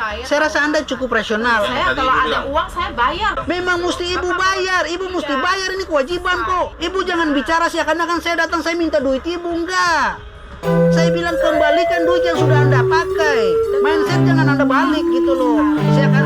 Saya rasa Anda cukup rasional. Saya kalau ada uang saya bayar. Memang mesti ibu bayar. Ibu mesti bayar, ini kewajiban kok. Ibu jangan bicara seakan-akan saya datang saya minta duit ibu, enggak. Saya bilang kembalikan duit yang sudah Anda pakai. Mindset jangan Anda balik gitu loh.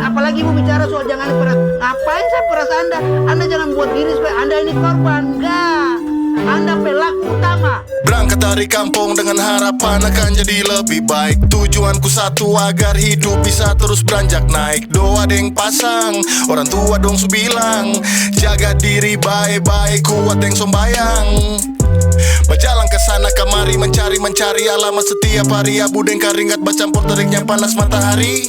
Apalagi ibu bicara soal jangan peras. Ngapain saya peras Anda? Anda jangan buat diri supaya Anda ini korban. Enggak. Anda pelaku utama. Berangkat dari kampung dengan harapan akan jadi lebih baik. Tujuanku satu, agar hidup bisa terus beranjak naik. Doa deng pasang, orang tua dong su bilang, jaga diri baik-baik, kuat deng sombayang. Berjalan ke sana kemari mencari alamat setiap hari. Abu deng keringat bercampur teriknya panas matahari.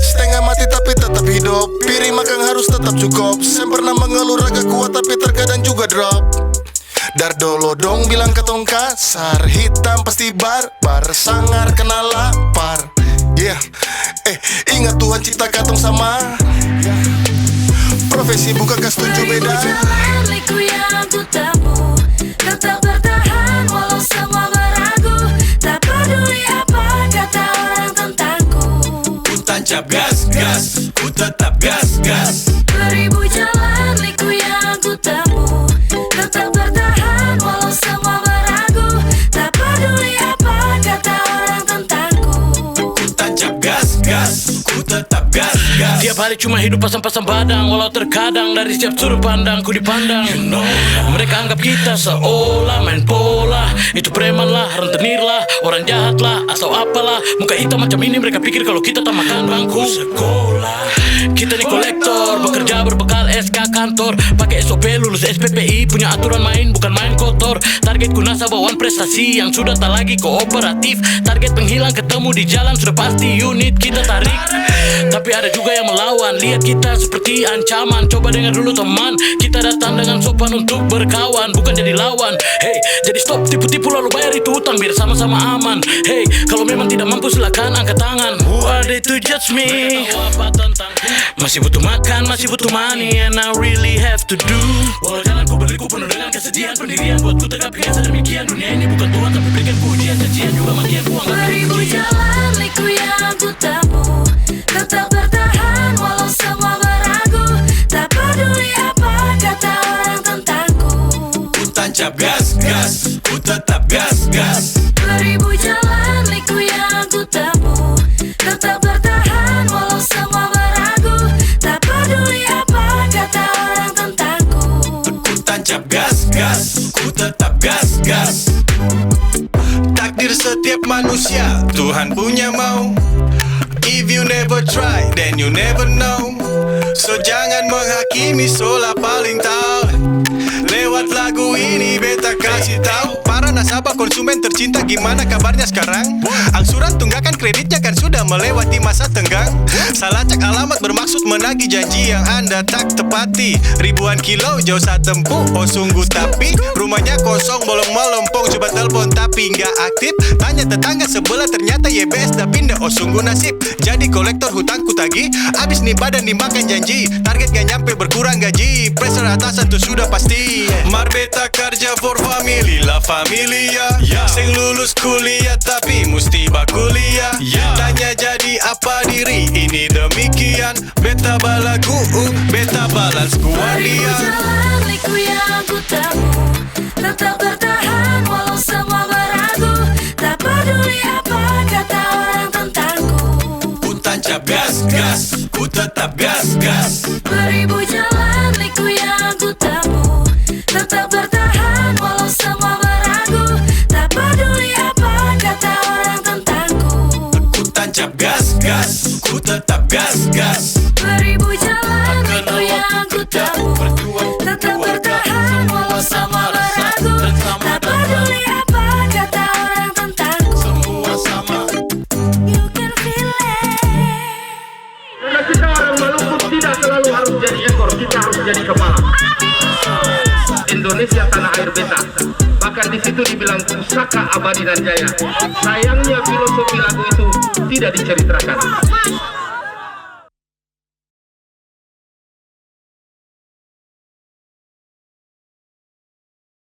Setengah mati tapi tetap hidup, piring makan harus tetap cukup. Saya pernah mengeluh raga kuat tapi terkadang juga drop. Dardolo dong bilang ketong kasar, hitam pasti barbar, sangar kena lapar. Ingat Tuhan cipta katong sama. Profesi bukan kas tunjuk beda. Jalan liku yang ku tempuh, tetap bertahan walau semua beragu. Tak peduli apa kata orang tentangku. Ku tancap gas, gas, ku tetap gas, gas. Beribu jalan liku yang ku tempuh, tetap bertahan walau semua beragu. Tak peduli apa kata orang tentangku. Ku tancap gas, gas, ku tetap gas, gas. Tiap hari cuma hidup pasang-pasang badang, walau terkadang dari setiap sudut pandang ku dipandang. Mereka anggap kita seolah main bola. Itu preman lah, rentenir lah, orang jahat lah, atau apalah. Muka hitam macam ini mereka pikir kalau kita tak makan bangku sekolah. Kita nih kolektor, bekerja berbekal SK kantor, pakai SOP lulus SPPI, punya aturan main bukan main kotor. Targetku nasabahwan prestasi yang sudah tak lagi kooperatif. Target penghilang ketemu di jalan sudah pasti unit kita tarik. Tapi ada juga yang melawan, lihat kita seperti ancaman. Coba dengar dulu teman, kita datang dengan sopan untuk berkawan, bukan jadi lawan. Hey, jadi stop tipu-tipu lalu bayar itu utang biar sama-sama aman. Hey, kalau memang tidak mampu silakan angkat tangan. Who are they to judge me? Masih butuh makan, masih butuh money, and I really have to do. Walau jalanku berliku penuh dengan kesedihan, pendirian buatku tegap hingga sedemikian. Dunia ini bukan Tuhan tapi berikan pujian, cacian juga makian buang. Beribu jalan liku yang ku tempuh, tetap bertahan walau semua beragu. Tak peduli apa kata orang tentangku. Ku tancap gas, gas, ku tetap gas, gas. Beribu jalan liku yang ku tempuh, tetap bertahan walau semua beragu. Tak peduli apa kata orang tentangku. Ku tancap gas, gas, ku tetap gas, gas. Takdir setiap manusia Tuhan punya mau. If you never try, then you never know. So jangan menghakimi soal paling tahu. Lewat lagu ini beta kasih tahu para nasabah konsumen tercinta, gimana kabarnya sekarang? Angsuran tunggakan kreditnya kan sudah melewati masa tenggang. Salah cek alamat bermaksud menagih janji yang Anda tak tepati. Ribuan kilo jauh saat tempuh, oh sungguh tapi rumahnya kosong bolong melompong. Coba telepon tapi nggak aktif. Tanya tetangga sebelah ternyata YBS dah pindah, oh sungguh nasib. Jadi kolektor hutangku tagih, abis nih badan dimakan janji. Target gak nyampe berkurang gaji, pressure atasan tuh sudah pasti. Marbeta kerja for family, la familia. Sing lulus kuliah tapi musti bakuliah. Tanya jadi apa diri ini demikian. Beta balagu, beta balance Beribu kualiah. jalan liku yang ku tempuh, tetap bertahan walau semua beragu. Tak peduli apa kata orang tentangku. Ku tancap gas, gas, ku tetap gas, gas. Beribu jalan liku yang ku tempuh, tetap bertahan walau semua beragu. Tak peduli apa kata orang tentangku. Ku tancap gas, gas, ku tetap gas, gas. Beribu jalan liku yang ku tempuh, tetap bertahan walau semua beragu. Tak peduli apa kata orang tentangku. Semua sama. You can feel it. Karena kita orang Maluku tidak selalu harus jadi ekor, kita harus jadi kepala. Indonesia tanah air beta. Bahkan di situ dibilang pusaka abadi dan jaya. Sayangnya filosofi lagu itu tidak diceritakan.